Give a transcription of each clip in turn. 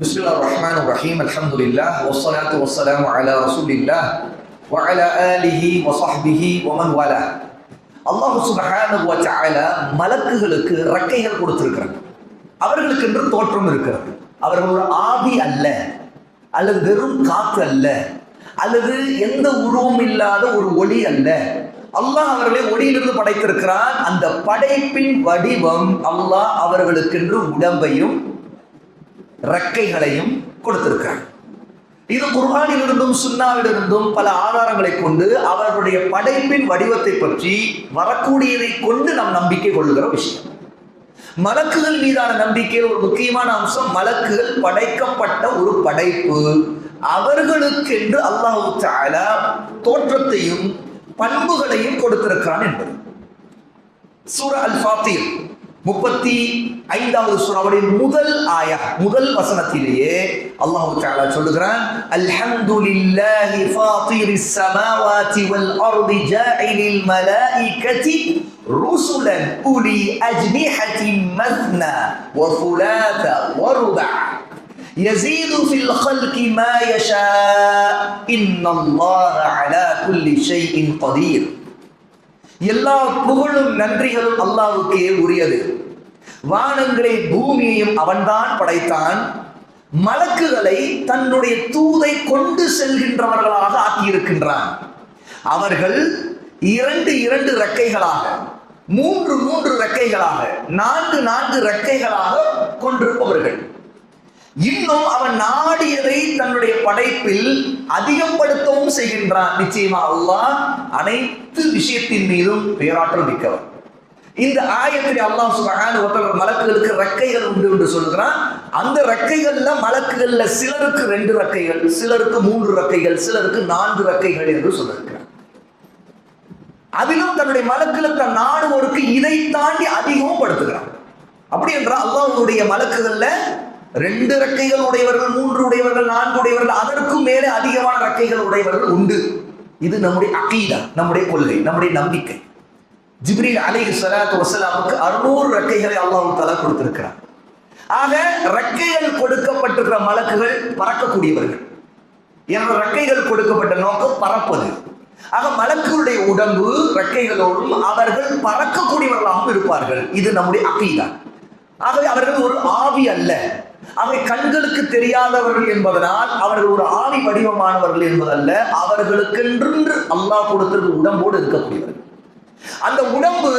Bismillahir Rahmanir Rahim. Alhamdulillah wassalatu wassalamu ala Rasulillah wa ala alihi wa sahbihi wa man wala. அல்லாஹ் சுப்ஹானஹு வ தஆலா மலக்குகளுக்கு ரெக்கைகள் கொடுத்திருக்கிறார். அவர்களுக்கு என்று தோற்றம் இருக்கிறது. அவர்கள் ஒரு ஆவி அல்ல, அல்லது வெறும் காற்று அல்ல, அல்லது எந்த உருவம் இல்லாத ஒரு ஒளி அல்ல. அல்லாஹ் அவர்களை ஒளியிலிருந்து படைத்திருக்கிறான். அந்த படைப்பின் வடிவம் அல்லாஹ் அவர்களுக்கென்று உடம்பையும் ரெக்கைகளையும் கொடுத்திருக்கிறார். இது குர்ஆனிலிருந்தும் சுன்னாவிலிருந்தும் பல ஆதாரங்களை கொண்டு அவர்களுடைய படைப்பின் வடிவத்தை பற்றி வரக்கூடியதை கொண்டு நாம் நம்பிக்கை கொள்ளுகிற விஷயம். மலக்குகள் மீதான நம்பிக்கையில் ஒரு முக்கியமான அம்சம், மலக்குகள் படைக்கப்பட்ட ஒரு படைப்பு. அவர்களுக்கென்று அல்லாஹ் தஆலா தோற்றத்தையும் பண்புகளையும் கொடுத்திருக்கிறான் என்பது. சூரா அல்-ஃபாத்திர் 35வது சூராவுடைய முதல் ஆயா, முதல் வசனத்திலேயே அல்லாஹ் தஆலா சொல்லுகிறான், அல்ஹம்துலில்லாஹி ஃபாத்திரிஸ் ஸமாவாதி வல் அர்தி ஜாஇலில் மலாயிகதி ருசுலன் உலி அஜ்னிஹத்தின் மத்னா வ ஸுலாத வ ருபா يزيد في الخلق ما يشاء إن الله على كل شيء قدير. எல்லா புகழும் நன்றிகளும் அல்லாஹ்வுக்கே உரியது. வானங்களை பூமியையும் அவன்தான் படைத்தான். மலக்குகளை தன்னுடைய தூதை கொண்டு செல்கின்றவர்களாக ஆக்கியிருக்கின்றான். அவர்கள் இரண்டு ரெக்கைகளாக, மூன்று ரெக்கைகளாக, நான்கு ரெக்கைகளாக கொண்டிருப்பவர்கள். இன்னும் அவன் நாடியதை தன்னுடைய படைப்பில் அதிகப்படுத்தவும் செய்கின்றான். நிச்சயமா அல்லாஹ் அனைத்து விஷயத்தின் மீதும் பேராற்றல் மிக்கவர். இந்த ஆயத்தில் அல்லாஹ் சுப்ஹானஹு வ தஆலா மலக்குகளுக்கு ரெக்கைகள் உண்டு என்று சொல்கிறான். அந்த ரெக்கைகள்ல மலக்குகள்ல சிலருக்கு 2 ரெக்கைகள், சிலருக்கு 3 ரெக்கைகள், சிலருக்கு 4 ரெக்கைகள் என்று சொல்லியிருக்கிறார். அதிலும் தன்னுடைய மலக்குகளை தன் நாடுவோருக்கு இதை தாண்டி அதிகமும் படுத்துகிறான். அப்படி என்றால் அல்லாஹ்வுடைய மலக்குகள்ல 2 ரெக்கைகள் உடையவர்கள், 3 உடையவர்கள், 4 உடையவர்கள், அதற்கும் மேலே அதிகமான ரெக்கைகள் உடையவர்கள் உண்டு. இது நம்முடைய அகீதா, நம்முடைய கொள்கை, நம்முடைய நம்பிக்கை. ஜிப்ரீல் அலைஹிஸ்ஸலாத்து வஸ்ஸலாமுக்கு 600 ரெக்கைகளை அல்லாஹ் தஆலா கொடுத்திருக்கிறார். ஆக ரெக்கைகள் கொடுக்கப்பட்டிருக்கிற மலக்குகள் பறக்கக்கூடியவர்கள். ஏன்னா ரெக்கைகள் கொடுக்கப்பட்ட நோக்கம் பறப்பது. ஆக மலக்குகளுடைய உடம்பு ரெக்கைகளோடும் அவர்கள் பறக்கக்கூடியவர்களாகவும் இருப்பார்கள். இது நம்முடைய அகீதா. ஆகவே அவர்கள் ஒரு ஆவி அல்ல, அவை கண்களுக்கு தெரியாதவர்கள் என்பதனால் அவர்கள் ஒரு ஆவி வடிவமானவர்கள் என்பதல்ல. அவர்களுக்கென்று அல்லாஹ் கொடுத்திருக்கிற உடம்போடு இருக்கக்கூடியவர்கள். அந்த உடம்பு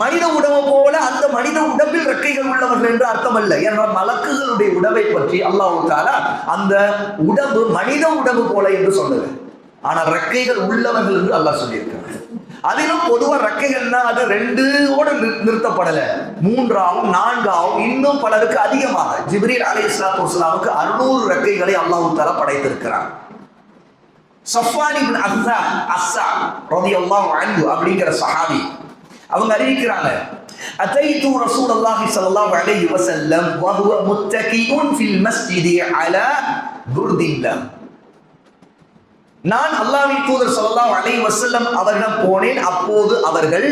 மனித உடம்பு போல அந்த மனித உடம்பில் ரெக்கைகள் உள்ளவர்கள் என்று அர்த்தம் அல்ல. ஏன்னா மலக்குகளுடைய உடம்பை பற்றி அல்லாஹ் தஆலா அந்த உடம்பு மனித உடம்பு போல என்று சொன்னது. ஆனால் ரெக்கைகள் உள்ளவர்கள் என்று அல்லாஹ் சொல்லியிருக்கிறார். அதிலும் பொதுவா ரெக்கைகள்னா அது 2ஓடு நிறுத்தப்படல, 3 ஆகும், 4 ஆகும், இன்னும் பலருக்கு அதிகமாக. ஜிப்ரீல் அலைஹிஸ்ஸலாத்து வஸ்ஸலாமுக்கு 600 ரெக்கைகளை அல்லாஹ் தஆலா படைத்திருக்கிறார். ஸஃப்வான் இப்னு அஸ்ஸால் ரலியல்லாஹு அன்ஹு அப்படிங்கிற சஹாபி அவங்க அறிவிக்கிறாங்க, அதைது ரசூலுல்லாஹி ஸல்லல்லாஹு அலைஹி வஸல்லம் வ ஹுவ முத்தகிஉன் ஃபில் மஸ்ஜிதி அலா துர்தில்லா. நான் அல்லாஹ்வின் தூதர் ஸல்லல்லாஹு அலைஹி வஸல்லம் அவர்களிடம் போனேன். அப்போது அவர்கள்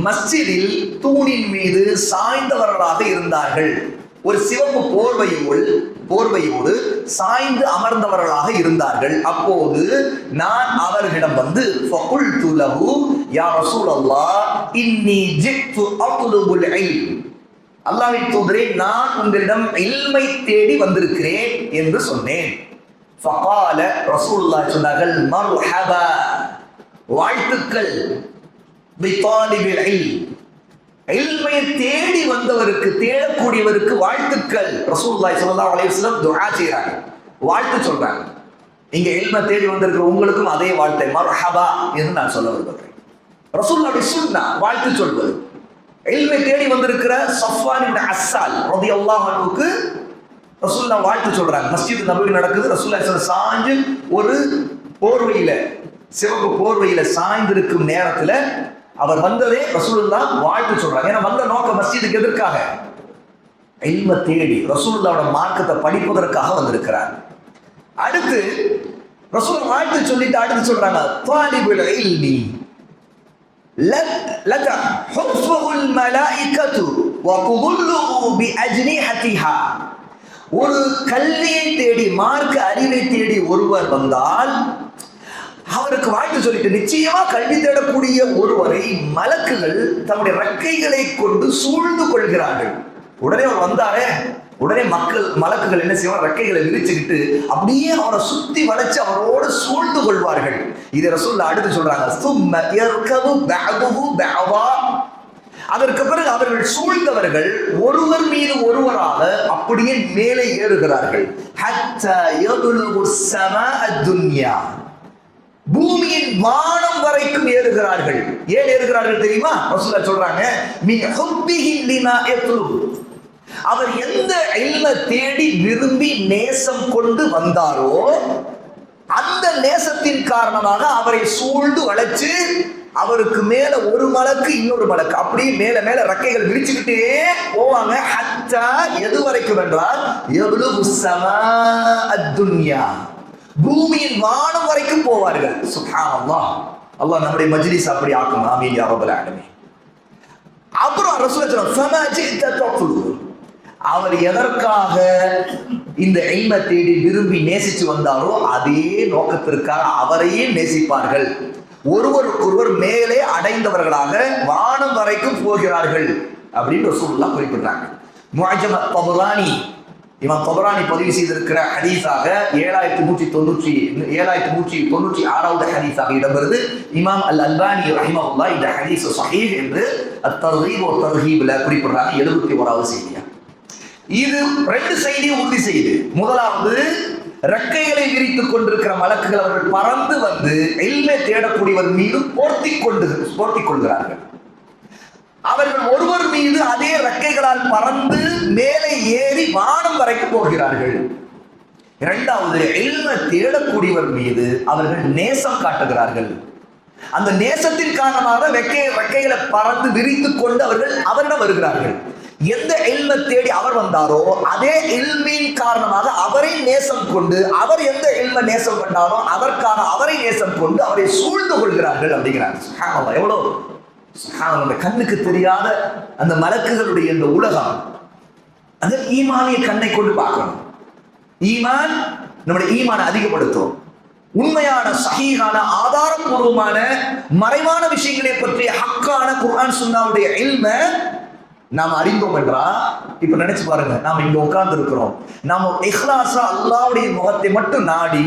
மஸ்ஜிதில் தூணின் மீது சாய்ந்தவர்களாக இருந்தார்கள். ஒரு சிவப்பு போர்வையோடு சாய்ந்து அமர்ந்தவர்களாக இருந்தார்கள். அப்போது நான் அவர்களிடம் வந்து ஃபகுல்து லஹு யா ரசூலல்லாஹ் இன்னி ஜித்து அத்லுபுல் இல்ம். அல்லாஹ்வின் தூதரே, நான் உங்களிடம் இல்மை தேடி வந்திருக்கிறேன் என்று சொன்னேன். ஃபகால ரசூலுல்லாஹ் சொன்னார்கள், மர்ஹபா, வாழ்த்துக்கள், பிதாலிபில் இல்ம், இல்மை தேடி வந்தவருக்கு, தேடக்கூடியவருக்கு வாழ்த்துக்கள். ரசூலுல்லாஹி ஸல்லல்லாஹு அலைஹி வஸல்லம் துஆ செய்றாங்க, வாழ்த்து சொல்றாங்க. இங்க இல்மை தேடி வந்திருக்கிற உங்களுக்கும் அதே வாழ்த்தை மர்ஹபா என்று நான் சொல்ல விரும்புகிறேன். ரசூலுல்லாஹி சுன்னா வாழ்த்து சொல்வது. இல்மை தேடி வந்திருக்கிற ஸஃப்வான் இப்னு அஸ்ஸால் ரலியல்லாஹு அன்ஹுக்கு ரசூலுல்லாஹ் வாழ்த்து சொல்றாங்க. மஸ்ஜித் நபவி நடக்குது. ரசூலுல்லாஹ் சாஞ்சு ஒரு போர்வையில, சிவப்பு போர்வையில சாய்ந்திருக்கும் நேரத்துல அவர் வந்ததே ரசூலுல்லாஹ் வாழ்த்து சொல்றாங்க. ஏன்னா வந்த நோக்கம் மஸ்ஜிதுக்கு எதற்காக? இல்ம தேடி ரசூலுல்லாஹ்வோட மார்க்கத்தை படிப்பதற்காக வந்திருக்கிறார். அடுத்து ரசூலுல்லாஹ் வாழ்த்து சொல்லிட்டு அடுத்து சொல்றாங்க, தாலிபுல் இல்மி லக ஹுஃபுல் மலாயிகத்து வ துதுல்லு பி அஜ்னிஹதிஹா. ஒரு கல்வியை மார்க்க அறிவை தேடி ஒருவர் வந்தால் அவருக்கு வாழ்த்து சொல்லிட்டு நிச்சயமா கல்வி தேடக்கூடிய ஒருவரை மலக்குகள் தன்னுடைய ரெக்கைகளை கொண்டு சூழ்ந்து கொள்கிறார்கள். உடனே அவர் வந்தாரே, உடனே மலக்குகள் என்ன செய்வாங்க, ரெக்கைகளை விரிச்சுக்கிட்டு அப்படியே அவரை சுத்தி வளைச்சு அவரோடு சூழ்ந்து கொள்வார்கள். இதை ரசூலுல்லாஹ் அடுத்து சொல்றாங்க, சும்ம யர்கபு பஅதுஹு பஅதா. அதற்கு பிறகு அவர்கள் சூழ்ந்தவர்கள் ஒருவர் மீது ஒருவராக அப்படியே மேலே ஏறுகிறார்கள். ஹத்தா யதுலுகு ஸமாஅ துன்யா, பூமியின் வானம் வரைக்கும் ஏறுகிறார்கள். ஏன் ஏறுகிறார்கள் தெரியுமா? ரசூலுல்லாஹ் சொல்றாங்க, மின் ஹுப்பிஹி லிமா யத்லுபு, அவர் எந்த இல்மை தேடி விரும்பி நேசம் கொண்டு வந்தாரோ அந்த நேசத்தின் காரணமாக அவரை சூழ்ந்து வளைச்சு அவருக்கு மேல ஒரு மலக்கு இன்னொரு மலக்கு அப்படியே மேல மேல ரெக்கைகள் விரிச்சுக்கிட்டே போவாங்க. ஹத்தா எது வரைக்கும் என்றால் யப்லுகு ஸமாஅ துன்யா, பூமியின் வானம் வரைக்கும் போவார்கள். சுப்ஹானல்லாஹ். அல்லாஹ் நம்முடைய மஜ்லிஸ் அப்படி ஆக்கும். ஆமீன் யா ரப்பல் ஆலமீன். அப்புறம் ரசூலுல்லாஹ் ஃபமா ஜித தத்லு, அவர் எதற்காக இந்த இல்மை தேடி விரும்பி நேசிச்சு வந்தாரோ அதே நோக்கத்திற்காக அவரையே நேசிப்பார்கள். ஒருவருக்கொருவர் மேலே அடைந்தவர்களாக வானம் வரைக்கும் போகிறார்கள் அப்படின்னு ரசூலுல்லாஹ் குறிப்பிட்டாங்க. முஅஜம் தபரானி, இமாம் தபரானி பதிவு செய்திருக்கிற ஹதீஸாக 7196வது ஹதீஸாக இடம்பெறுது. இமாம் அல் அல்பானி ரஹிமஹுல்லாஹ் இந்த ஹதீஸ் ஸஹீஹ் என்று அத்-தர்கீப் வ தர்ஹீப்ல குறிப்பிடுறாங்க. 71வது செய்தியா. இது ரெண்டு செய்தியை உறுதி செய்து, முதலாவது ரெக்கைகளை விரித்துக் கொண்டிருக்கிற மலக்குகள் அவர்கள் பறந்து வந்து இல்மை தேடக்கூடியவர் மீது போர்த்திக் கொள்கிறார்கள். அவர்கள் ஒருவர் மீது அதே ரெக்கைகளால் பறந்து மேலே ஏறி வானம் வரைக்கும் போகிறார்கள். இரண்டாவது, இல்மை தேடக்கூடியவர் மீது அவர்கள் நேசம் காட்டுகிறார்கள். அந்த நேசத்தின் காரணமாக ரெக்கைகளை பறந்து விரித்துக் கொண்டு அவரிடம் வருகிறார்கள். எந்த இல்மை தேடி அவர் வந்தாரோ அதே இல்மின் காரணமாக அவரை நேசம் கொண்டு, அவர் எந்த இல்மை நேசம் பண்ணாரோ அதற்காக அவரை நேசம் கொண்டு அவரை சூழ்ந்து கொள்கிறார்கள் அப்படிங்கிறாங்க. சுப்ஹானல்லாஹ். எவ்வளவு சுப்ஹானல்லாஹ். கண்ணுக்கு தெரியாத அந்த மலக்குகளுடைய இந்த உலகம், அந்த ஈமானிய கண்ணை கொண்டு பார்க்கணும். ஈமான் நம்முடைய ஈமானை அதிகப்படுத்தும். உண்மையான சஹீஹான ஆதாரபூர்வமான மறைவான விஷயங்களை பற்றிய ஹக்கான குர்ஆன் சுன்னாவுடைய இல்மை நாம் அறிந்தோம் என்றா, இப்ப நினைச்சு பாருங்க, நாம இங்க உட்கார்ந்து இருக்கிறோம், நாம இஹ்லாஸா அல்லாஹ்வுடைய முகத்தை மட்டும் நாடி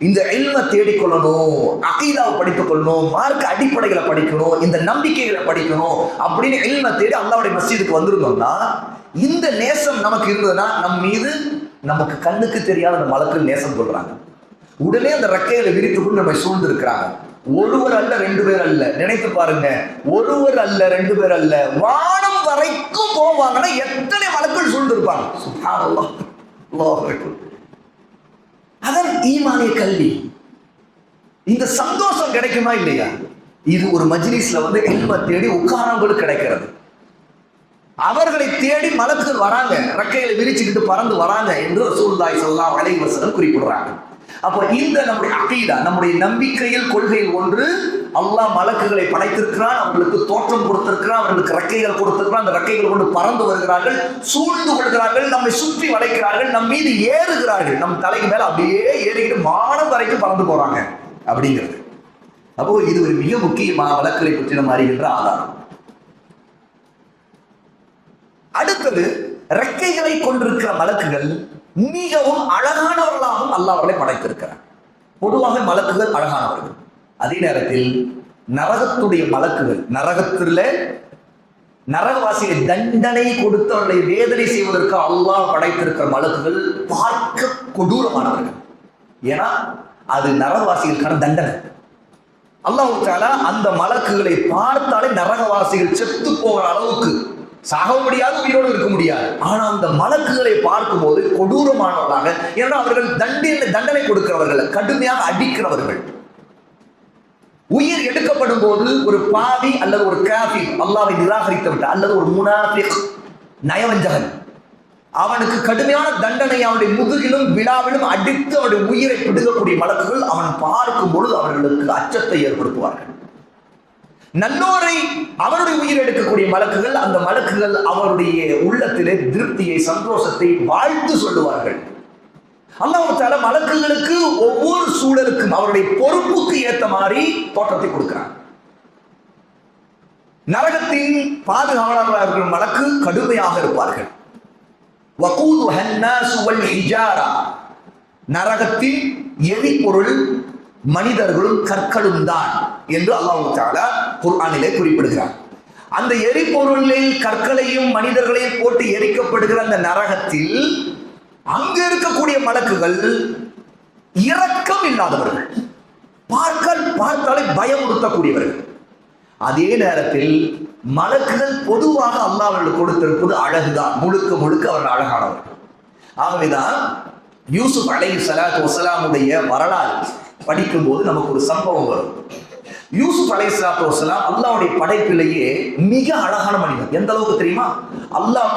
இந்த இல்மை தேடிக்கொள்ளணும், அகீதாவை படித்துக் கொள்ளணும், மார்க்க அடிப்படைகளை படிக்கணும், இந்த நம்பிக்கைகளை படிக்கணும் அப்படின்னு இல்மை தேடி அல்லாஹ்வுடைய மஸ்ஜிதுக்கு வந்திருந்தோம்னா, இந்த நேசம் நமக்கு இருந்ததுன்னா நம் மீது நமக்கு கண்ணுக்கு தெரியாத அந்த மலக்குகள் நேசம் கொள்றாங்க. உடனே அந்த ரெக்கையில விரித்து கொண்டு நம்ம சூழ்ந்து இருக்கிறாங்க. ஒருவர் அல்ல, ரெண்டு பேர் அல்ல. நினைத்து பாருங்க, ஒருவர் அல்ல, ரெண்டு பேர் அல்ல, வானம் வரைக்கும் போவாங்கன்னா எத்தனை மலக்குகள் சூழ்ந்து இருப்பாங்க. சுப்ஹானல்லாஹ். அல்லாஹ் அக்பர். அதான் ஈமானிய கல்வி. இந்த சந்தோஷம் கிடைக்குமா இல்லையா? இது ஒரு மஜ்லிஸ்ல வந்து இல்மை தேடி உட்காரவங்களுக்கு கிடைக்கிறது. அவர்களை தேடி மலக்குகள் வராங்க, ரெக்கைகளை விரிச்சுக்கிட்டு பறந்து வராங்க என்று ரசூலுல்லாஹி ஸல்லல்லாஹு அலைஹி வஸல்லம் குறிப்பிடுறாங்க. அப்போ இந்த நம்முடைய அகீதா, நம்முடைய நம்பிக்கையில் கொள்கையில் ஒன்று, அல்லாஹ் மலக்குகளை படைத்திருக்கிறான், அவர்களுக்கு தோற்றம் கொடுத்திருக்கிறான், அவர்களுக்கு ரெக்கைகள் கொடுத்திருக்கிறான், அந்த ரெக்கைகள் கொண்டு பறந்து வருகிறார்கள், சூழ்ந்து கொள்கிறார்கள், நம்மை சுற்றி வளைக்கிறார்கள், நம் மீது ஏறுகிறார்கள், நம் தலைக்கு மேல அப்படியே ஏறிக்கிட்டு வானம் வரைக்கும் பறந்து போறாங்க அப்படிங்கிறது. அப்போ இது ஒரு மிக முக்கியமான மலக்குகளை பற்றி நம்ம அறிகின்ற ஆதாரம். அடுத்தது, ரெக்கைகளை கொண்டிருக்கிற மலக்குகள் மிகவும் அழகானவர்களாகவும் அல்லாஹ் அவர்களை படைத்திருக்கிறார். பொதுவாக மலக்குகள் அழகானவர்கள். அதே நேரத்தில் நரகத்துடைய மலக்குகள், நரகவாசிகளை தண்டனை கொடுத்து அவர்களை வேதனை செய்வதற்கு அல்லாஹ் படைத்திருக்கிற மலக்குகள் பார்க்க கொடூரமானவர்கள். ஏன்னா அது நரகவாசிகளுக்கான தண்டனை. அல்லாஹ் தஆலா அந்த மலக்குகளை பார்த்தாலே நரகவாசிகள் செத்து போகிற அளவுக்கு, சாக முடியாது, உயிரோடு இருக்க முடியாது. ஆனா அந்த மலக்குகளை பார்க்கும் போது கொடூரமானவர்களாக, ஏன்னா அவர்கள் தண்டனை கொடுக்கிறவர்கள், கடுமையாக அடிக்கிறவர்கள். உயிர் எடுக்கப்படும் போது ஒரு பாவி அல்லது ஒரு காஃபிர் அல்லாஹ்வை நிராகரித்து விட்டார், அல்லது ஒரு முனாஃபிக் நயவஞ்சகன், அவனுக்கு கடுமையான தண்டனை அவனுடைய முதுகிலும் விழாவிலும் அடித்து அவனுடைய உயிரை பிடுங்கக்கூடிய மலக்குகள் அவன் பார்க்கும் பொழுது அவர்களுக்கு அச்சத்தை ஏற்படுத்துவார்கள். நல்லோரை அவருடைய உயிர் எடுக்கக்கூடிய மலக்குகள், அந்த மலக்குகள் அவருடைய உள்ளத்திலே திருப்தியை, சந்தோஷத்தை, வாழ்த்து சொல்லுவார்கள். அல்லாஹ் தஆலா மலக்குகளுக்கு ஒவ்வொரு சூழலுக்கும் அவருடைய பொறுப்புக்கு ஏத்த மாதிரி தோற்றத்தை கொடுக்கிறார். நரகத்தின் பாதுகாவலர்களாக இருக்கிற மலக்கு கடுமையாக இருப்பார்கள். வகூதுஹா அன்னாஸ் வல் ஹிஜாரா, நரகத்தின் எரிபொருள் மனிதர்களும் கற்களும் தான் என்று அல்லாஹ் தஆலா குர்ஆனிலே குறிப்பிடுகிறார். அந்த எரிபொருளில் கற்களையும் மனிதர்களையும் போட்டு எரிக்கப்படுகிற அந்த நரகத்தில் அங்க இருக்கக்கூடிய மலக்குகள் இரக்கம் இல்லாதவர்கள், பார்த்தாலே பயமுறுத்தக்கூடியவர்கள். அதே நேரத்தில் மலக்குகள் பொதுவாக அல்லாஹ் அவர்களுக்கு கொடுத்திருப்பது அழகுதான், முழுக்க முழுக்க அவர்கள் அழகானவர்கள். ஆகவேதான் யூசுப் அலைஹிஸ்ஸலாத்து வஸ்ஸலாமுடைய வரலாறு படிக்கும் போது நமக்கு ஒரு சம்பவம் வரும். யூசுப் அலைஹிஸ்ஸலாத்து வஸ்ஸலாம் அல்லாஹ்வுடைய படைப்பிலேயே மிக அழகான மனிதன். எந்த அளவுக்கு தெரியுமா? அல்லாஹ்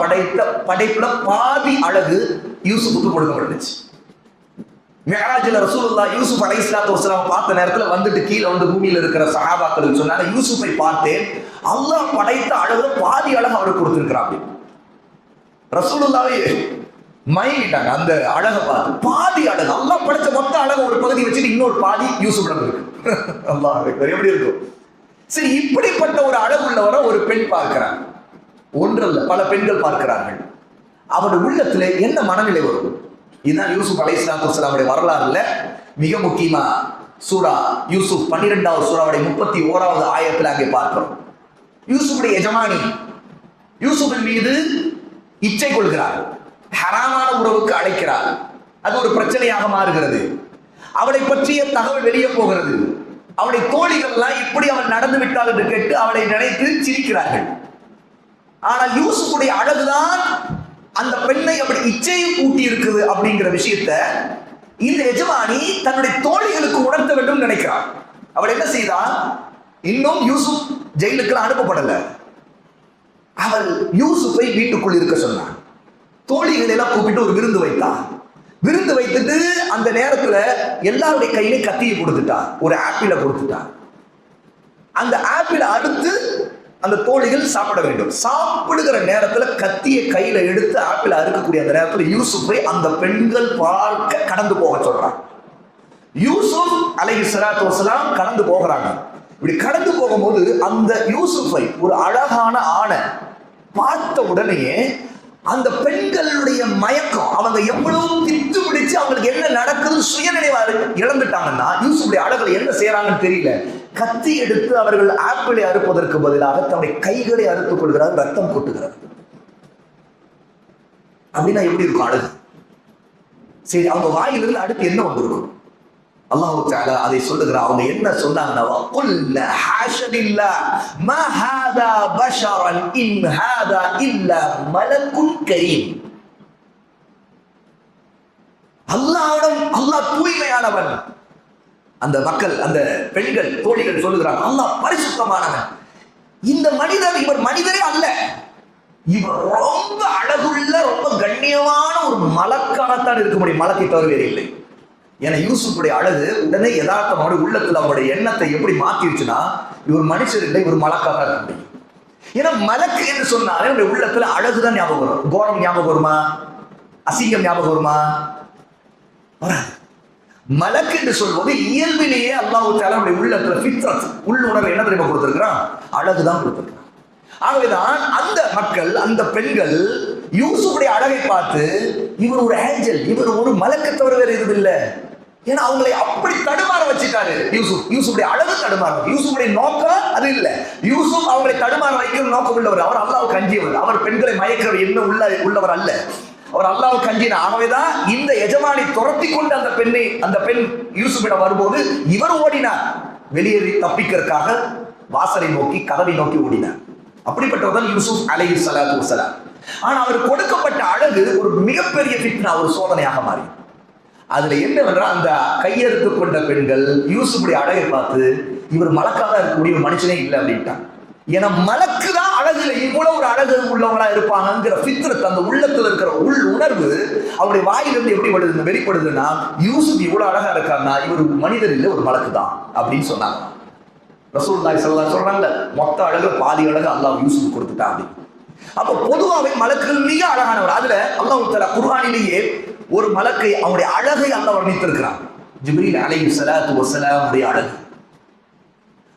படைப்புல பாதி அழகு யூசுஃபுக்கு கொடுக்கப்பட்டுச்சு. மிஅராஜ்ல ரசூலுல்லாஹ் யூசுப் அலைஹிஸ்ஸலாத்து வஸ்ஸலாம் பார்த்த நேரத்துல வந்துட்டு கீழே வந்து பூமியில இருக்கிற சஹாபாக்களுக்கு சொன்னாங்க, யூசுஃபை பார்த்தேன், அல்லாஹ் படைத்த அழகுல பாதி அழகு அவருக்கு கொடுத்திருக்கிறான். ரசூலுல்லாஹ்வே மயங்கிட்டாங்க அந்த அழகை பார்த்து. பாதி அழகு, அல்லாஹ் படைச்ச மொத்த அழகு ஒரு பகுதி வச்சுட்டு இன்னொரு பாதி யூசுஃபிடம் இருக்கு. அல்லாஹ் எப்படி இருக்கும்? சரி, இப்படிப்பட்ட ஒரு அழகுள்ளவரை ஒரு பெண் பார்க்கிறார். ஒன்றல்ல, பல பெண்கள் பார்க்கிறார்கள். அவருடைய உள்ளத்துல என்ன மனநிலை வரும்? இதுதான் யூசுப் அலைஹிஸ்ஸலாத்து வஸ்ஸலாமுடைய வரலாறுல மிக முக்கியமா சூரா யூசுப் 12வது சூராவுடைய 31வது ஆயத்துல அங்கே பார்க்கிறோம். யூசுஃபுடைய எஜமானி யூசுஃபின் மீது இச்சை கொள்கிறார், ஹராமான உறவுக்கு அழைக்கிறார். அது ஒரு பிரச்சனையாக மாறுகிறது. அவளை பற்றிய தகவல் வெளியே போகிறது. அவளுடைய தோழிகள்லாம் இப்படி அவள் நடந்து விட்டாள் என்று கேட்டு அவளை நினைத்து சிரிக்கிறார்கள். ஆனால் யூசுஃபுடைய அழகுதான் அந்த பெண்ணை அப்படி இச்சையை கூட்டி இருக்குது அப்படிங்கிற விஷயத்த இந்த எஜமானி தன்னுடைய தோழிகளுக்கு உணர்த்த வேண்டும் நினைக்கிறார். அவள் என்ன செய்தால், இன்னும் யூசுப் ஜெயிலுக்கு அனுப்பப்படல, அவள் யூசுஃபை வீட்டுக்குள் இருக்க சொன்னான். தோழிகள் எல்லாம் கூப்பிட்டு ஒரு விருந்து வைத்தான். விருந்து வைத்துட்டு அந்த நேரத்துல எல்லாருடைய கையிலே கத்தியை கொடுத்துட்டான், ஒரு ஆப்பிளை கொடுத்துட்டான். அந்த ஆப்பிளை அடுத்து அந்த தோழிகள் சாப்பிட வேண்டும். சாப்பிடுகிற நேரத்துல கத்தியை கையில எடுத்து ஆப்பிள் அறுக்கக்கூடிய அந்த நேரத்துல யூசுஃபை அந்த பெண்கள் பார்க்க கடந்து போக சொல்றாங்க. யூசுப் அலைஹிஸ்ஸலாத்து வஸ்ஸலாம் கடந்து போகிறாங்க. இப்படி கடந்து போகும்போது அந்த யூசுஃபை, ஒரு அழகான ஆணை பார்த்த உடனேயே அந்த பெண்களுடைய மயக்கம், அவங்க எவ்வளவு திட்டு பிடிச்சு அவங்களுக்கு என்ன நடக்குது சுயநினைவா இழந்துட்டாங்கன்னா யூசுஃபுடைய அழகுல என்ன செய்யறாங்கன்னு தெரியல. கத்தி எடுத்து அவர்கள் ஆப்பிளை அறுப்பதற்கு பதிலாக தன்னுடைய கைகளை அறுத்துக் கொள்கிறார், ரத்தம் கொட்டுகிறார். அப்படின்னா எப்படி இருக்கும் அழகு? சரி, அவங்க வாயிலிருந்து அடுத்து என்ன வந்திருக்கும்? அல்லாஹ் தஆலா அதை சொல்லுகிறார். அவங்க என்ன சொன்னாங்கன்னா, வகுல்ல ஹாஷலில்லாஹ் மா ஹாதா பஷரன் இன் ஹாதா இல்லா மலக்குன் கரீம். அல்லாஹ் தூய்மையானவன். அந்த மக்கள், அந்த பெண்கள், தோழிகள் சொல்லுகிறாங்க, அல்லாஹ் பரிசுத்தமானவன். இந்த மனிதர், இவர் மனிதரே அல்ல, இவர் ரொம்ப அழகுள்ள, ரொம்ப கண்ணியமான ஒரு மலக்காகத்தான் இருக்க முடியும், மலக்கை தவிர வேறு இல்லை. ஏன்னா யூசுஃபுடைய அழகு உடனே யதார்த்தமான உள்ளத்துல அவருடைய எண்ணத்தை எப்படி மாத்திருச்சுன்னா, இவர் மனுஷர் இல்லை, இவர் மலக்காக இருக்க முடியும். ஏன்னா மலக்கு என்று சொன்னாலே அவருடைய உள்ளத்துல அழகுதான் ஞாபகம் வரும். கோரம் ஞாபகம் வருமா? அசிங்கம் ஞாபகம் வருமா? வராது. மலக்கு என்று சொல்வது இயல்பிலேயே அல்லாஹ் தஆலா நம்முடைய உள்ளத்துல ஃபித்ரத், உள்ளுணர்வு என்ன தெரியுமா கொடுத்திருக்கிறான்? அழகுதான் கொடுத்திருக்கிறான். ஆகவேதான் அந்த மக்கள், அந்த பெண்கள் யூசுஃபுடைய அழகை பார்த்து இவர் ஒரு ஏஞ்சல், இவர் ஒரு மலக்கு தவிர வேறு எதுவும் இல்லை. ஏன்னா அவங்களை அப்படி தடுமாற வச்சுட்டாரு யூசுஃபுடைய அழகு தடுமாற. யூசுஃபுடைய நோக்கம் அது இல்லை. யூசுப் அவங்களை தடுமாற வைக்கிற நோக்கம் உள்ளவர். அவர் அல்லாஹ்வுக்கு அஞ்சியவர். அவர் பெண்களை மயக்கிற என்ன உள்ளவர் அல்ல. அவர் அல்லாஹ்வுக்கு அஞ்சினார். ஆகவேதான் இந்த எஜமானி துரத்தி கொண்டு அந்த பெண் யூசுஃபிடம் வரும்போது இவர் ஓடினார். வெளியேறி தப்பிக்கிறதுக்காக வாசலை நோக்கி, கதவை நோக்கி ஓடினார். அப்படிப்பட்டவர் யூசுப் அலைஹிஸ்ஸலாத்து வஸ்ஸலாம். ஆனா அவர் கொடுக்கப்பட்ட அழகு ஒரு மிகப்பெரிய ஃபித்னா, ஒரு சோதனையாக மாறி. அதுல என்னவென்றால், அந்த கையெடுத்து கொண்ட பெண்கள் யூசுஃபுடைய அழகை பார்த்து இவர் மலக்காக இருக்கக்கூடிய ஒரு மனுஷனே இல்லை அப்படின்ட்டாங்க. ஏன்னா மலக்கு தான் அழகுல இவ்வளவு ஒரு அழகு உள்ளவங்களா இருப்பாங்கிற ஃபித்ரத், அந்த உள்ளத்துல இருக்கிற உள் உணர்வு அவருடைய வாயிலிருந்து எப்படி வெளிப்படுதுன்னா, யூசுப் இவ்வளவு அழகா இருக்காருன்னா இவர் மனிதர் இல்லை, ஒரு மலக்கு தான் அப்படின்னு சொன்னாங்க. ரசூலுல்லாஹி ஸல்லல்லாஹு அலைஹி வஸல்லம் சொல்றாங்க, மொத்த அழகு பாதி அழகு அல்லாஹ் யூசுப் கொடுத்துட்டான் அப்படி. அப்ப பொதுவாகவே மலக்குகள் மிக அழகானவர். அதுல அல்லாஹ் தஆலா குர்ஆனிலேயே ஒரு மலக்கை அவனுடைய அழகை அல்லாஹ் வர்ணித்திருக்கிறான். ஜிப்ரீல் அலைஹிஸ்ஸலாத்து வஸ்ஸலாம் உடைய அழகு.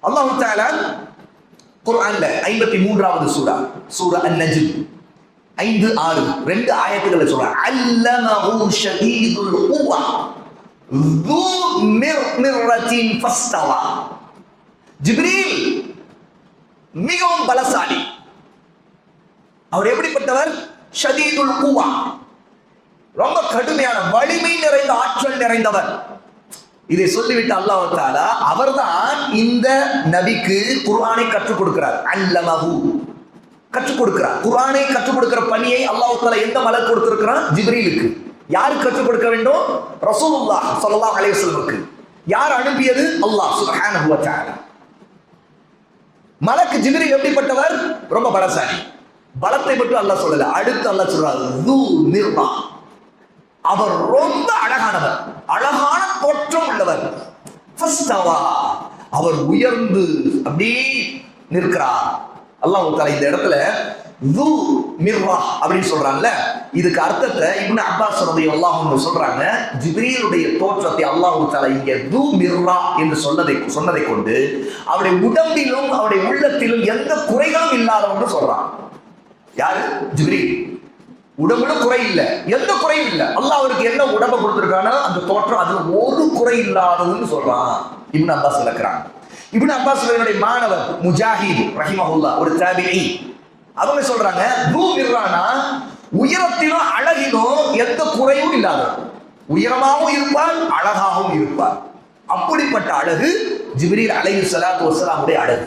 அல்லாஹ் தஆலா குர்ஆன்ல 53வது சூரா அன்-நஜ்ம் 5-6 2 ஆயத்துகளை சொல்றான். அல்லமஹு ஷதீதுல் குவா ذو مرة فاستوى. ஜிப்ரீல் மிகவும் பலசாலி. அவர் எப்படிப்பட்டவர்? ஷதீதுல் குவா, ரொம்ப கடுமையான வலிமை நிறைந்த ஆற்றல் நிறைந்தவர். இதை சொல்லிவிட்டு அல்லாஹ் தஆலா அவர்தான் இந்த நபிக்கு குர்ஆனை கற்றுக் கொடுக்கிறார். அல்லமஹு, கற்றுக் கொடுக்கிறார். குர்ஆனை கற்றுக் கொடுக்கிற பணியை அல்லாஹ் தஆலா எந்த மலக்கு கொடுத்திருக்கிறான்? ஜிப்ரீலுக்கு. யாருக்கு கற்றுக் கொடுக்க வேண்டும்? ரசூலுல்லாஹ் ஸல்லல்லாஹு அலைஹி வஸல்லமுக்கு. யார் அனுப்பியது? அல்லாஹ் சுப்ஹானஹு வ தஆலா. மலக்கு ஜிப்ரீல் எப்படிப்பட்டவர்? ரொம்ப பலசாலி. பலத்தை மட்டும் அல்லாஹ் சொல்லல, அடுத்து அல்லாஹ் சொல்றார் ذو مرة, அவர் ரொம்ப அழகானவர், அழகான தோற்றம் உள்ளவர். ஃபஸ்தவா, அவர் உயர்ந்து அப்படி நிற்கிறார். அல்லாஹ் தஆலா இந்த இடத்துல ذو مرة அப்படின்னு சொல்றாங்கல்ல, இதுக்கு அர்த்தத்தை இப்னு அப்பாஸ் ரலியல்லாஹு அன்ஹு சொல்றாங்க. ஜிப்ரீலுடைய தோற்றத்தை அல்லாஹ் தஆலா இங்கே ذو مرة என்று சொன்னதை கொண்டு அவருடைய உடம்பிலும் அவருடைய உள்ளத்திலும் எந்த குறைகளும் இல்லாதவன்னு சொல்றான். யாரு? ஜிப்ரீல். உடம்புல குறை இல்லை, எந்த குறையும் இல்லை. அல்லாஹ் அவருக்கு என்ன உடம்பை கொடுத்திருக்கானோ அந்த தோற்றம் அதுல ஒரு குறை இல்லாததுன்னு சொல்றான் இப்னு அப்பாஸ் விளக்குறாங்க. இப்னு அப்பாஸ் மாணவர் முஜாஹித் ரஹிமஹுல்லாஹ் ஒரு தாபிஈ, அவங்க சொல்றாங்க ذو مرة உயரத்திலும் அழகிலும் எந்த குறையும் இல்லாதவர், உயரமாகவும் இருப்பார் அழகாகவும் இருப்பார். அப்படிப்பட்ட அழகு ஜிப்ரீல் அலைஹிஸ்ஸலாத்து வஸ்ஸலாம் உடைய அழகு.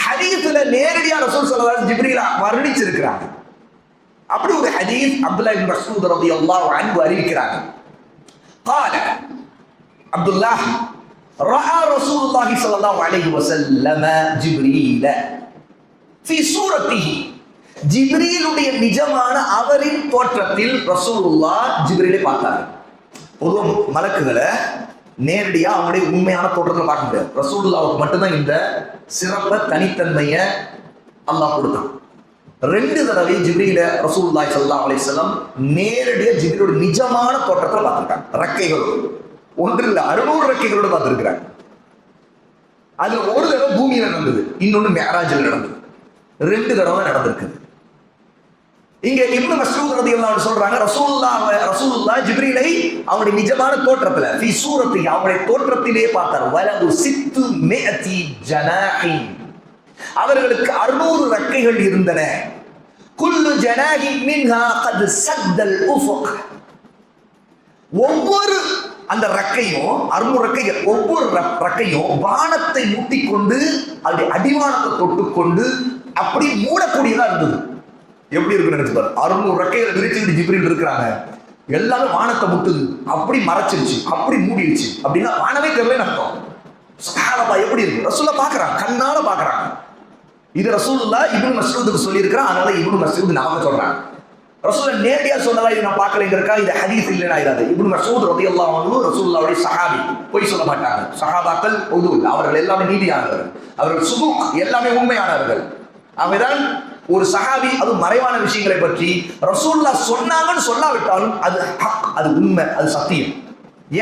ஹதீஸ்ல நேரடியா ரசூல் ஸல்லல்லாஹு அலைஹி வஸல்லம் ஜிப்ரீல் வர்ணிச்சிருக்கிறாங்க. அப்படி ஒரு ஹதீஸ் அப்துல்லாஹ் இப்னு மஸ்ஊத் ரலியல்லாஹு அன்ஹு அறிவிக்கிறாங்க. قال عبد الله راى رسول الله صلى الله عليه وسلم جبريل في صورته. ஜிப்ரீலுடைய நிஜமான அவரின் தோற்றத்தில் ரசூலுல்லாஹ் ஜிப்ரீலை பார்த்தார். பொதுவாக மலக்குகளை நேரடியா அவங்களுடைய உண்மையான தோற்றத்தை பார்க்க முடியாது. ரசூலுல்லாஹ்வுக்கு மட்டும்தான் இந்த சிறப்பை தனித்தன்மையை அல்லாஹ் கொடுத்தான். 2 தடவை ஜிப்ரீல ரசூலுல்லாஹி ஸல்லல்லாஹு அலைஹி வஸல்லம் நேரடியா ஜிப்ரீலுடைய நிஜமான தோற்றத்தை பார்த்திருக்காங்க. ரெக்கைகளோடு, ஒன்று இல்ல 600 ரெக்கைகளோடு பார்த்திருக்கிறாங்க. அது ஒரு தடவை பூமியில நடந்தது, இன்னொன்னு மிஅராஜில் நடந்தது. 2 தடவை நடந்திருக்குது. இங்க இப்னு மஸ்ஊத் ரலியல்லாஹு அன்ஹு சொல்றாங்க ரசூலுல்லாஹ் ஜிப்ரீலை அவருடைய நிஜமான தோற்றத்துல ஃபீ சூரத்தி, அவருடைய தோற்றத்திலே பார்த்தார். வலது 600 ஜனாஹின், அவர்களுக்கு 600 ரெக்கைகள் இருந்தன. குல்லு ஜனாஹின் மின்ஹா கத் சத்தல் உஃபுக், ஒவ்வொரு அந்த ரெக்கையும் 600 ரெக்கைகள், ஒவ்வொரு ரெக்கையும் வானத்தை முட்டிக்கொண்டு அதனுடைய அடிவானத்தை தொட்டுக்கொண்டு அப்படி மூடக்கூடியதா இருந்தது. எப்படி இருக்குன்னு நினைச்சு பாரு. 600 ரெக்கைகளை விரிச்சுக்கிட்டு ஜிப்ரீல் இருக்கிறாங்க, எல்லாமே வானத்தை முட்டுது, அப்படி மறைச்சிருச்சு, அப்படி மூடிடுச்சு. அப்படின்னா வானமே தெரியலன்னு அர்த்தம். சுப்ஹானல்லாஹ், எப்படி இருக்கு? ரசூலுல்லாஹ் பார்க்கறாங்க, கண்ணால பார்க்கறாங்க. இது ரசூலுல்லாஹ் இப்னு மஸ்ஊதுக்கு சொல்லி இருக்கிறான். அதனால இப்னு மஸ்ஊத் நாம சொல்றாங்க. ரசூலுல்லாஹ் நேரடியா சொன்னதா இது நான் பார்க்கலைங்கிறக்கா இது ஹதீஸ் இல்லைன்னா ஆயிராது. இப்னு மஸ்ஊத் ரலியல்லாஹு அன்ஹு ரசூலுல்லாஹ்வுடைய சஹாபி, பொய் சொல்ல மாட்டாங்க. சஹாபாக்கள் உதுல், அவர்கள் எல்லாமே நீதியானவர்கள், அவர்கள் சுபூக், எல்லாமே உண்மையானவர்கள். அவர்தான் ஒரு சஹாபி, அது மறைவான விஷயங்களை பற்றி ரசூலுல்லாஹ் சொன்னாங்கன்னு சொல்லாவிட்டாலும் அது ஹக், அது உண்மை, அது சத்தியம்.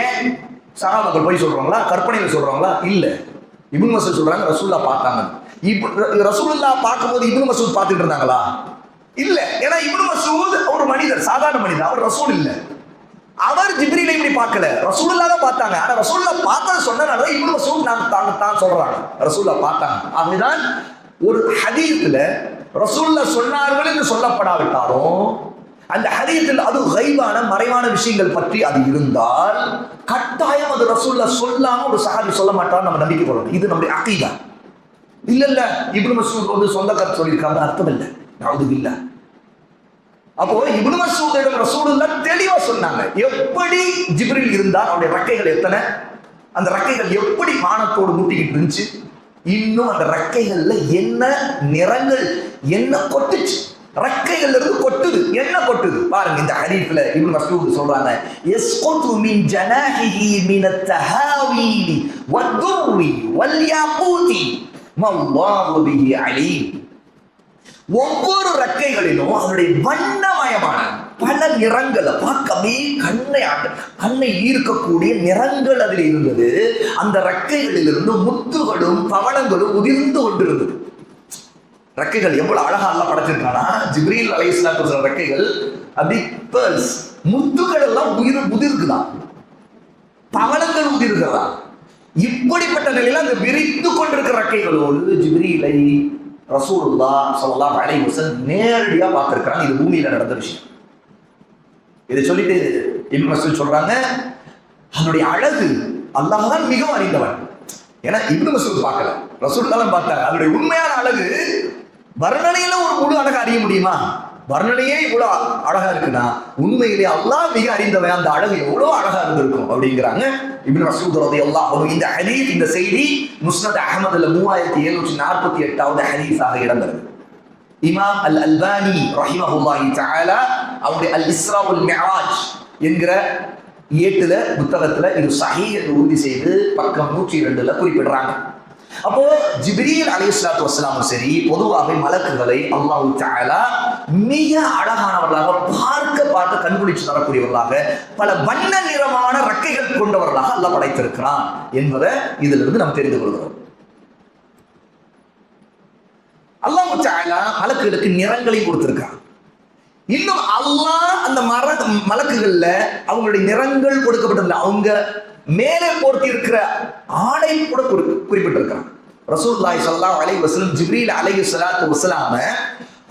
ஏன் சஹாபாக்கள் பொய் சொல்றாங்களா? கற்பனையில சொல்றாங்களா? இல்ல. இப்னு மஸ்ஊத் சொல்றாங்க ரசூலுல்லாஹ் பார்த்தாங்க. ரசூலுல்லாஹ் பார்க்கும்போது இப்னு மஸ்ஊத் பார்த்துட்டு இருந்தாங்களா? இல்ல. ஏன்னா இப்னு மஸ்ஊத் ஒரு மனிதர், சாதாரண மனிதர், அவர் ரசூல் இல்ல. அவர் ஜிப்ரீலை இப்படி பார்க்கல, ரசூலுல்லாஹ் தான் பார்த்தாங்க. ஆனா ரசூலுல்லாஹ் பார்த்தத சொன்னனால இப்னு மஸ்ஊத் தான் சொல்றாங்க ரசூலுல்லாஹ் பார்த்தாங்க. அதுதான் ஒரு ஹதீஸ்ல ரசூலுல்லாஹ் சொன்னார்கள் என்று சொல்லப்படாவிட்டாலும் அந்த ஹதீஸில் அது கைபான மறைவான விஷயங்கள் பற்றி அது இருந்தால் கட்டாயம் அது ரசூலுல்லாஹ் சொல்லாம ஒரு சஹாபி சொல்ல மாட்டார், நம்ம நம்பிக்கை கொள்ளணும். இது நம்முடைய அகீதா. இல்ல இப்னு மஸ்ஊத் வந்து சொந்த கருத்து சொல்லியிருக்காங்க அர்த்தம் இல்லை. நவுதுபில்லாஹ். அப்போ இப்னு மஸ்ஊதிடம் ரசூலுல்லாஹ் தெளிவா சொன்னாங்க எப்படி ஜிப்ரீல் இருந்தார், அவருடைய ரெக்கைகள் எத்தனை, அந்த ரெக்கைகள் எப்படி வானத்தோடு முட்டிக்கிட்டு இருந்துச்சு, இன்னும் அந்த ரெக்கைகள்ல என்ன நிறங்கள், என்ன கொட்டுச்சு, ரெக்கைகள்ல இருந்து கொட்டுது, என்ன கொட்டுது பாருங்க. இந்த ஹதீஸ்ல இப்னு மஸ்ஊத் சொல்றாங்க யஸ்குது மின் ஜனாஹிஹி மின் அத்-தஹாவீல் வத்-துர்ரி வல்-யாகூதி மல்லாஹு பிஹி அலீம். ஒவ்வொரு ரெக்கைகளிலும் அதனுடைய வண்ணமயமான பல நிறங்களை பார்க்கவே கண்ணை ஈர்க்கக்கூடிய நிறங்கள் அதில் இருந்தது. அந்த ரெக்கைகளிலிருந்து முத்துகளும் பவளங்களும் உதிர்ந்து கொண்டிருந்தது. ரெக்கைகள் எவ்வளவு அழகா எல்லாம் படைச்சிருக்கானா, ஜிப்ரீல் அலைஹிஸ்ஸலாத்து வஸலாம் ரெக்கைகள் அப்படி பேர்ல்ஸ், முத்துகள் எல்லாம் உதிர்க்குதான், பவளங்கள் உதிர்கிறதா. இப்படிப்பட்ட நிலையில அந்த விரித்து கொண்டிருக்கிற ரெக்கைகளோடு ஜிப்ரீலை ரசூலுல்லாஹ் ஸல்லல்லாஹு அலைஹி வஸல்லம் நேரடியா பார்த்திருக்கிறாங்க. இது பூமியில நடந்த விஷயம். இதை சொல்லிட்டு இப்னு மஸ்ஊத் சொல்றாங்க, அதனுடைய அழகு அல்லாஹ் தான் மிகவும் அறிந்தவன். ஏன்னா இப்னு மஸ்ஊத் பார்க்கல, ரசூலுல்லாஹ் பார்த்தாங்க. அதனுடைய உண்மையான அழகு வர்ணனையில ஒரு முழு அழகா அறிய முடியுமா? வர்ணனையே இவ்வளவு அழகா இருக்குன்னா உண்மையிலே அல்லாஹ் மிக அறிந்தவன், அந்த அழகு எவ்வளவு அழகா இருந்திருக்கும் அப்படிங்கிறாங்க இப்னு மஸ்ஊத் ரலியல்லாஹு அன்ஹு. இந்த ஹதீஸ், இந்த செய்தி முஸ்னத் அஹ்மதுல 3748வது ஹதீஸாக இடம்பெறுது. இமாம் அல் அல்பானி ரஹிமஹுல்லாஹி தஆலா அவருடைய அல் இஸ்ரா வல் மிஅராஜ் என்கிற ஏட்டுல புத்தகத்துல இது சஹீஹ் என்று உறுதி செய்து பக்கம் 102ல குறிப்பிடுறாங்க. அப்போ ஜிப்ரீல் அலைஹிஸ்ஸலாத்து வஸ்ஸலாம் சரி, பொதுவாக மலக்குகளை அல்லாஹ் தஆலா மிக அழகானவர்களாக பார்க்க கண்குளிச்சு தரக்கூடியவர்களாக பல வண்ண நிறமான ரெக்கைகள் கொண்டவர்களாக அல்லாஹ் படைத்திருக்கிறான் என்பதை இதிலிருந்து நாம் தெரிந்து கொள்கிறோம். அல்லாஹ் தஆலா மலக்குகளுக்கு நிறங்களை கொடுத்திருக்கான். இன்னும் அல்லாஹ் அந்த மலக்குகள்ல அவங்களுடைய நிறங்கள் கொடுக்கப்பட்டதில்லை, அவங்க மேலே போர்த்தி இருக்கிற ஆடை கூட குறிப்பிட்டிருக்கிறான். ரசூலுல்லாஹி ஸல்லல்லாஹு அலைஹி வஸல்லம் ஜிப்ரீல் அலைஹிஸ்ஸலாத்து வஸலாம்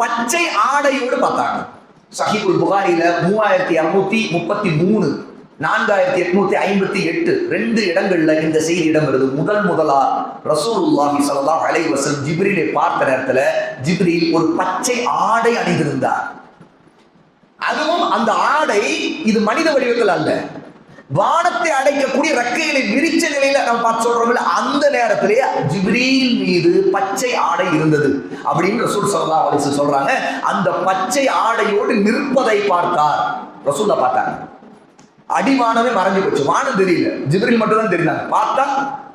பச்சை ஆடையோடு பார்த்தாங்க. சஹீஹுல் புகாரில 3233 4858 ரெண்டு இடங்கள்ல இந்த செய்தி இடம்பெறுது. முதலா ரசூலுல்லாஹி ஸல்லல்லாஹு அலைஹி வஸல்லம் ஜிப்ரீலை பார்த்த நேரத்துல ஜிப்ரீல் ஒரு பச்சை ஆடை அணிந்திருந்தார். அதுவும் அந்த ஆடை இது மனித வடிவத்தில் அல்ல, வானத்தை அடைக்கக்கூடிய ரெக்கைகளை விரிச்ச நிலையில நம்ம பார்த்து சொல்றோம்ல, அந்த நேரத்திலேயே ஜிப்ரீல் மீது பச்சை ஆடை இருந்தது அப்படின்னு ரசூல் ஸல்லல்லாஹு அலைஹி வஸல்லம் சொல்றாங்க. அந்த பச்சை ஆடையோடு நிற்பதை பார்த்தார், ரசூலா பார்த்தாங்க. அடிவானமே மறைஞ்சு போச்சு, வானம் தெரியல, ஜிப்ரீல் மட்டும் தான் தெரிந்தாங்க. பார்த்தா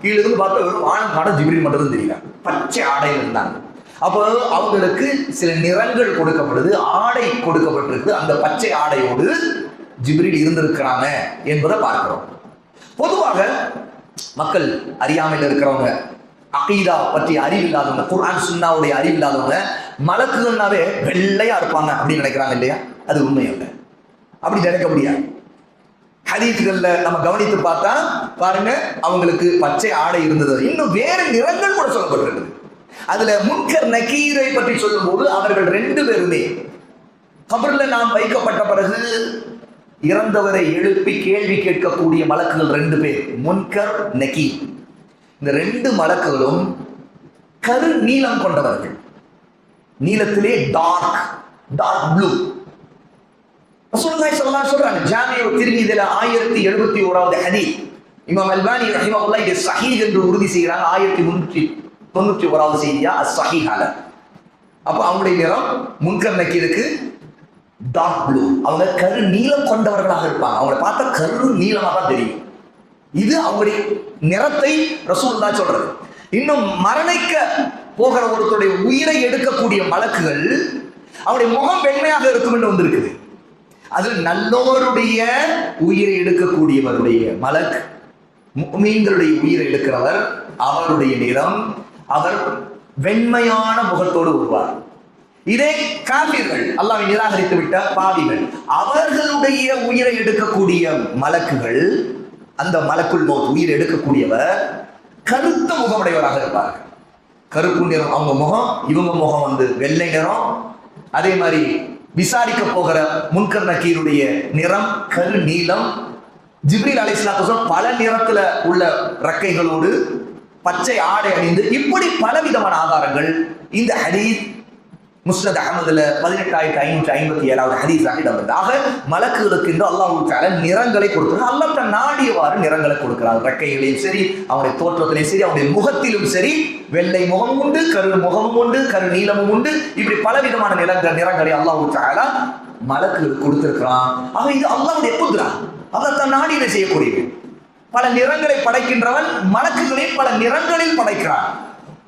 கீழே இருந்து பார்த்தா வெறும் வானம் காண, ஜிப்ரீல் மட்டும் தான் தெரியல, பச்சை ஆடையில் இருந்தாங்க. அப்போ அவங்களுக்கு சில நிறங்கள் கொடுக்கப்படுது, ஆடை கொடுக்கப்பட்டிருக்கு. அந்த பச்சை ஆடையோடு ஜிப்ரீல் இருந்திருக்கிறாங்க என்பதை பார்க்கிறோம். பொதுவாக மக்கள் அறியாமையில் இருக்கிறவங்க, அகீதா பற்றி அறிவில்லாதவங்க, குர்ஆன் சுன்னாவுடைய அறிவில்லாதவங்க மலக்குகள்னாவே வெள்ளையா இருப்பாங்க அப்படின்னு நினைக்கிறாங்க இல்லையா? அது உண்மை இல்லை, அப்படி நினைக்க முடியாது. ஹதீஸ்கள்ல நம்ம கவனித்து பார்த்தா பாருங்க, அவங்களுக்கு பச்சை ஆடை இருந்தது. இன்னும் வேறு நிறங்கள் கூட சொல்லப்பட்டிருக்கு. அதுல முன்கர் நக்கீரை பற்றி சொல்லும் போது அவர்கள் ரெண்டு பேருமே கபர்ல நாம் வைக்கப்பட்ட பிறகு இறந்தவரை எழுப்பி கேள்வி கேட்கக்கூடிய மலக்குகள் ரெண்டு பேர், முன்கர் நக்கீர். இந்த ரெண்டு மலக்குகளும் கரு நீலம் கொண்டவர்கள், நீலத்திலே டார்க் ப்ளூ. ரசூலுல்லாஹி ஸல்லல்லாஹு அலைஹி வஸல்லம் ஜாமிஉ திர்மிதில 1071வது ஹதீஸ், இமாம் அல்பானி ரஹிமஹுல்லாஹ் இது சஹீஹ் என்று உறுதி செய்கிறாங்க. 1391வது செய்தியா அஸ்-ஸஹீஹால. அப்ப அவங்களுடைய நிறம் முன்கர் நக்கீருக்கு டார்க் ப்ளூ, அவங்க கரு நீலம் கொண்டவர்களாக இருப்பாங்க. அவங்களை பார்த்தா கரு நீளமாக தான் தெரியும். இது அவங்களுடைய நிறத்தை ரசூலுல்லாஹ் சொல்றது. இன்னும் மரணிக்க போகிற ஒருத்தருடைய உயிரை எடுக்கக்கூடிய மலக்குகள் அவருடைய முகம் வெண்மையாக இருக்கும் என்று வந்திருக்குது. அதில் நல்லோருடைய உயிரை எடுக்கக்கூடியவருடைய மலக், முஃமின்களுடைய உயிரை எடுக்கிறவர், அவருடைய நிறம், அவர் வெண்மையான முகத்தோடு வருவார். இதே காபிர்கள், அல்லாஹ்வை நிராகரித்து விட்ட பாவிகள், அவர்களுடைய உயிரை எடுக்கக்கூடிய மலக்குகள், அந்த மலக்குள் மௌத் உயிரை எடுக்கக்கூடியவர் கருத்த முகமுடையவராக இருப்பார்கள். கருப்பு நிறம் அவங்க முகம், இவங்க முகம் வெள்ளை நிறம். அதே மாதிரி விசாரிக்க போகிற முன்கர் நக்கீருடைய நிறம் கரு நீலம். ஜிப்ரீல் அலைஹிஸ்ஸலாத்து வஸலாம் பல நிறத்துல உள்ள ரெக்கைகளோடு பச்சை ஆடை அணிந்து, இப்படி பலவிதமான ஆதாரங்கள் இந்த ஹதீஸ் முஸ்னத் அஹ்மதுல 18557வது ஹதீஸாக இடம்பெறுது. ஆக மலக்குகளுக்கு என்று அல்லாஹ் தஆலா நிறங்களை கொடுக்கிறார். அல்லாஹ் தன் நாடியவாறு நிறங்களை கொடுக்கிறார். ரெக்கைகளையும் சரி, அவருடைய தோற்றத்திலையும் சரி, அவருடைய முகத்திலும் சரி, வெள்ளை முகம் உண்டு, கரு முகமும் உண்டு, கரு நீளமும் உண்டு. இப்படி பலவிதமான நிறங்களை அல்லாஹ் தஆலா மலக்குகளுக்கு கொடுத்திருக்கிறான். ஆக இது அல்லாஹ்வுடைய குத்ரா, அல்லாஹ் தன் நாடியில செய்யக்கூடியது. பல நிறங்களை படைக்கின்றவன் மலக்குகளை பல நிறங்களில் படைக்கிறான்.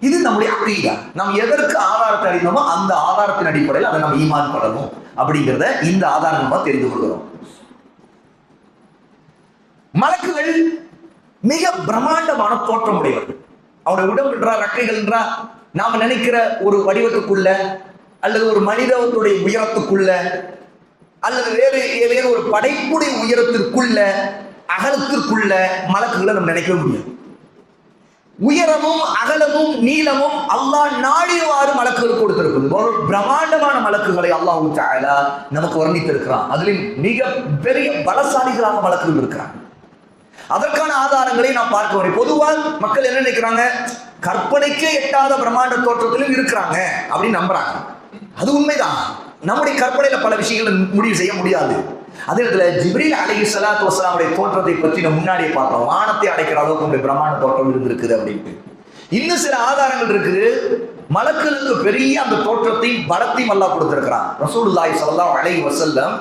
இது நம்முடைய அகீதா. நாம் எதற்கு ஆதாரத்தை அறிந்தோமோ அந்த ஆதாரத்தின் அடிப்படையில் அதை நம்ம ஈமான் பண்ணணும். அப்படிங்கிறத இந்த ஆதாரமா தெரிந்து கொள்கிறோம். மலக்குகள் மிக பிரம்மாண்டமான தோற்றம் உடையவர்கள். அவருடைய உடம்பு என்றா, ரெக்கைகள் என்றா, நாம நினைக்கிற ஒரு வடிவத்துக்குள்ள அல்லது ஒரு மனிதனுடைய உயரத்துக்குள்ள அல்லது வேறு ஏதேனும் ஒரு படைப்புடைய உயரத்திற்குள்ள அகலத்திற்குள்ள மலக்குகளை நம்ம நினைக்கவே முடியாது. உயரமும் அகலமும் நீளமும் அல்லாஹ் நாடியவாறு மலக்குகள் கொடுத்திருக்குது. ஒரு பிரம்மாண்டமான மலக்குகளை அல்லாஹ் தஆலா நமக்கு வர்ணித்திருக்கிறான். அதில் மிக பெரிய பலசாலிகளாக மலக்குகள் இருக்கிறாங்க. அதற்கான ஆதாரங்களை நாம் பார்க்க வரை பொதுவாக மக்கள் என்ன நினைக்கிறாங்க, கற்பனைக்கே எட்டாத பிரம்மாண்ட தோற்றத்திலும் இருக்கிறாங்க அப்படின்னு நம்புறாங்க. அது உண்மைதான். நம்முடைய கற்பனையில பல விஷயங்களை முடிவு செய்ய முடியாது. அதே இடத்துல ஜிப்ரீல் அலைஹிஸ்ஸலாத்து வஸ்ஸலாமுடைய தோற்றத்தை பற்றி நம்ம முன்னாடியே பார்த்தோம். வானத்தை அடைக்கிற அளவுக்கு பிரம்மாண்ட தோற்றம் இருந்திருக்குது அப்படின்ட்டு. இன்னும் சில ஆதாரங்கள் இருக்குது. மலக்குகளுக்கு பெரிய அந்த தோற்றத்தை பலத்தையும் அல்லாஹ் கொடுத்திருக்கிறான். ரசூலுல்லாஹி ஸல்லல்லாஹு அலைஹி வஸல்லம்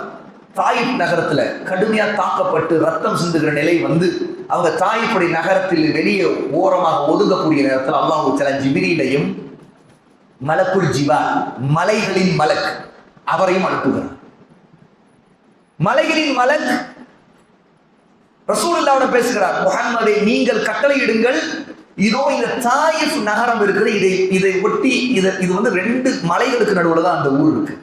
தாயிப் நகரத்துல கடுமையா தாக்கப்பட்டு ரத்தம் சிந்துகிற நிலை வந்து அவங்க தாயிப்புடைய நகரத்தில் வெளியே ஓரமாக ஒதுங்கக்கூடிய நேரத்தில் அல்லாஹ் தஆலா ஜிப்ரீலையும் மலக்குல் ஜிபால் மலைகளின் மலக் அவரையும் அனுப்புகிறார். மலைகளின் மலக் ரசூலுல்லாஹ்வோட பேசுகிறார், முஹம்மதே நீங்கள் கட்டளையிடுங்கள், இதோ இந்த தாயிப் நகரம் இருக்குது, இதை ஒட்டி இது வந்து 2 மலைகளுக்கு நடுவுல தான் அந்த ஊர் இருக்கு.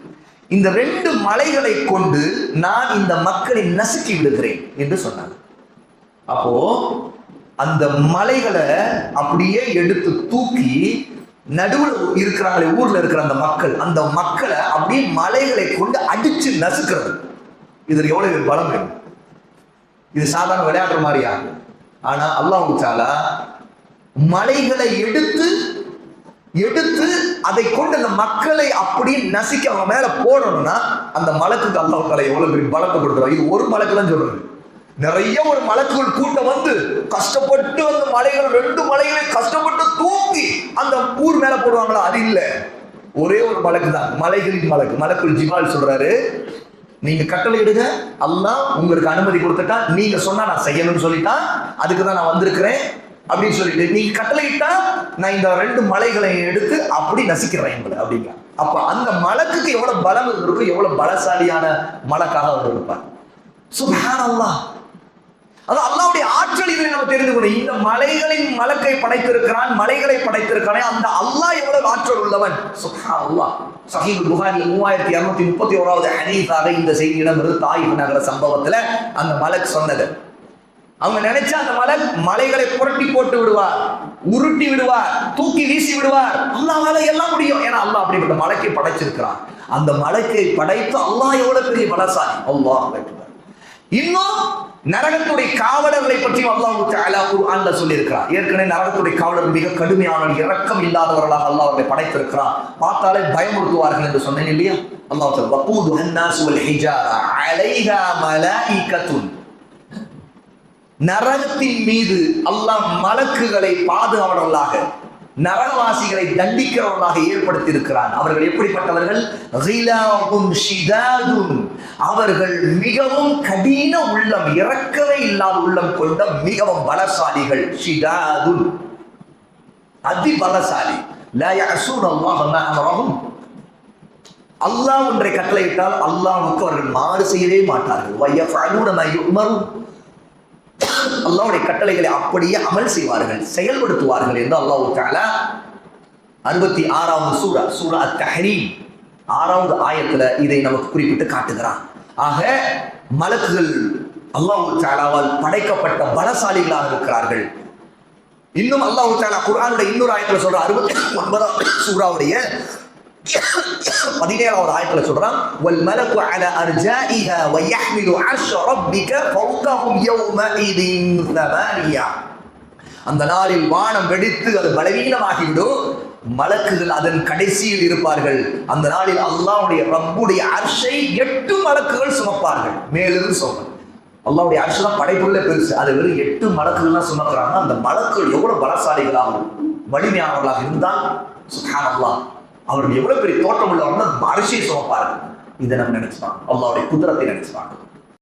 இந்த 2 மலைகளை கொண்டு நான் இந்த மக்களை நசுக்கி விடுகிறேன் என்று சொன்னாங்க. அப்போ அந்த மலைகளை அப்படியே எடுத்து தூக்கி நடுவில் இருக்கிறாங்களே ஊர்ல இருக்கிற அந்த மக்களை அப்படியே மலைகளை கொண்டு அடிச்சு நசுக்கிறது. இதுல எவ்வளவு பலம் வேணும். இது சாதாரண விளையாடுற மாதிரியா? ஆனா அல்லாஹ் தஆலா மலைகளை எடுத்து அதை கொண்டு அந்த மக்களை அப்படியே நசுக்கி அவங்க மேல போடணும்னா அந்த மலக்குக்கு அல்லாஹ் தஆலா எவ்வளவு பெரிய பலத்தை கொடுக்குறான். இது ஒரு மலக்கு தான் சொல்றது. நிறைய ஒரு மலக்குகள் கூட்டம் வந்து கஷ்டப்பட்டு அந்த மலைகள் 2 மலைகளை கஷ்டப்பட்டு தூக்கி அந்த ஊர் மேல போடுவாங்களா? அது இல்ல, ஒரே ஒரு மலக்கு தான், மலைகளின் மலக்கு. மலக்குல் ஜிபால் சொல்றாரு, நீங்க கட்டளை இடுங்க, அல்லாஹ் உங்களுக்கு அனுமதி கொடுத்துட்டா, நீங்க சொன்னா நான் செய்யணும்னு சொல்லிட்டா, அதுக்கு தான் நான் வந்திருக்கிறேன் அப்படின்னு சொல்லிட்டு நீங்க கட்டளை இட்டா நான் இந்த 2 மலைகளை எடுத்து அப்படி நசிக்கிறேன் என்பது அப்படிங்க. அப்ப அந்த மலக்குக்கு எவ்வளவு பலம் இருக்கும், எவ்வளவு பலசாலியான மலக்காக அவர் இருப்பார். சுப்ஹானல்லாஹ். அது அல்லாஹ்வுடைய ஆற்றல். இதை நம்ம தெரிந்து கொள்ள, இந்த மலைகளின் மலக்கை படைத்திருக்கிறான், மலைகளை படைத்திருக்கிறான், அந்த அல்லாஹ் எவ்வளவு ஆற்றல் உள்ளவன். சுப்ஹானல்லாஹ். சஹீஹ் புகாரில் 3231வது ஹதீஸாக இந்த செய்தி இடம்பெறுது. தாயிப் நகர சம்பவத்துல அந்த மலக் சொன்னது. அவங்க நினைச்சா அந்த மலைகளை புரட்டி போட்டு விடுவார், உருட்டி விடுவார், தூக்கி வீசி விடுவார். அல்லாஹ்வால எல்லாம் முடியும். ஏன்னா அல்லாஹ் அப்படிப்பட்ட மலக்கை படைச்சிருக்கிறான். அந்த மலக்கை படைத்து அல்லாஹ் எவ்வளவு பெரிய பலசாலி. அல்லாஹ் அக்பர். இன்னும் நரகத்துடைய காவலர்களை பற்றியும் அல்லாஹ் தஆலா குர்ஆன்ல சொல்லியிருக்கிறார். ஏற்கனவே நரகத்துடைய காவலர் மிக கடுமையான இரக்கம் இல்லாதவர்களாக அல்லாஹ் அவர்களை படைத்திருக்கிறார். பார்த்தாலே பயமுறுத்துவார்கள் என்று சொன்னேன் இல்லையா? அல்லாஹ் தஆலா வகூதுஹன் நாஸ் வல் ஹிஜாரா அலைஹா மலாயிகத்துன், நரகத்தின் மீது அல்லாஹ் மலக்குகளை பாதுகாவலர்களாக, நரகவாசிகளை தண்டிக்கிறவர்களாக ஏற்படுத்தி இருக்கிறான். அவர்கள் எப்படிப்பட்டவர்கள்? அவர்கள் மிகவும் கடின உள்ளம், இறக்கவே இல்லாத உள்ளம் கொண்ட மிகவும் பலசாலிகள். ஷிதாதுன், அதி பலசாலி. லா யஅஸூன அல்லாஹ மா அமரஹும், அல்லாஹ் ஒன்றை கட்டளையிட்டால் அல்லாஹ்வுக்கு அவர்கள் மாறு செய்யவே மாட்டார்கள். வயஃபஅலூன மா யுமரும், அல்லாஹ்வுடைய கட்டளைகளை அப்படியே அமல் செய்வார்கள், செயல்படுத்துவார்கள் என்று அல்லாஹ் தஆலா 66வது சூரா அத்-தஹ்ரீம் 6வது ஆயத்துல இதை நமக்கு குறிப்பிட்டு காட்டுகிறான். ஆக மலக்குகள் அல்லாஹ் தஆலாவால் படைக்கப்பட்ட பலசாலிகளாக இருக்கிறார்கள். இன்னும் அல்லாஹ் தஆலா குர்ஆனுடைய இன்னொரு ஆயத்துல சொல்ற 69வது சூராவுடைய 17வது ஆயத்துல சொல்றான், வல் மலக்கு அலா அர்ஜாஇஹா வ யஹ்மிலு அர்ஷ ரப்பிக ஃபௌகஹும் யௌமஇதின் ஸமானியா. அந்த நாளில் வானம் வெடித்து அது பலவீனமாகிவிடும், மலக்குகள் அதன் கடைசியில் இருப்பார்கள். அந்த நாளில் அல்லாஹ்வுடைய ரப்புடைய அர்ஷை 8 மலக்குகள் சுமப்பார்கள். மேலிருந்து சுமப்பார்கள். அல்லாஹ்வுடைய அர்ஷ் தான் படைப்புள்ள பெருசு, அது வெறும் 8 மலக்குகள் தான் சுமக்கிறாங்க. அந்த மலக்குகள் எவ்வளவு பலசாலிகளாகவும் வலிமையானவர்களாக இருந்தால் சுப்ஹானல்லாஹ், அவர்கள் எவ்வளவு பெரிய தோற்றம் உள்ளவர்கள் அரிசியை சுமப்பார்கள். இதை நம்ம நினைச்சுப்பாங்க, அல்லாஹ்வுடைய குதிரத்தை நினைச்சுப்பாங்க.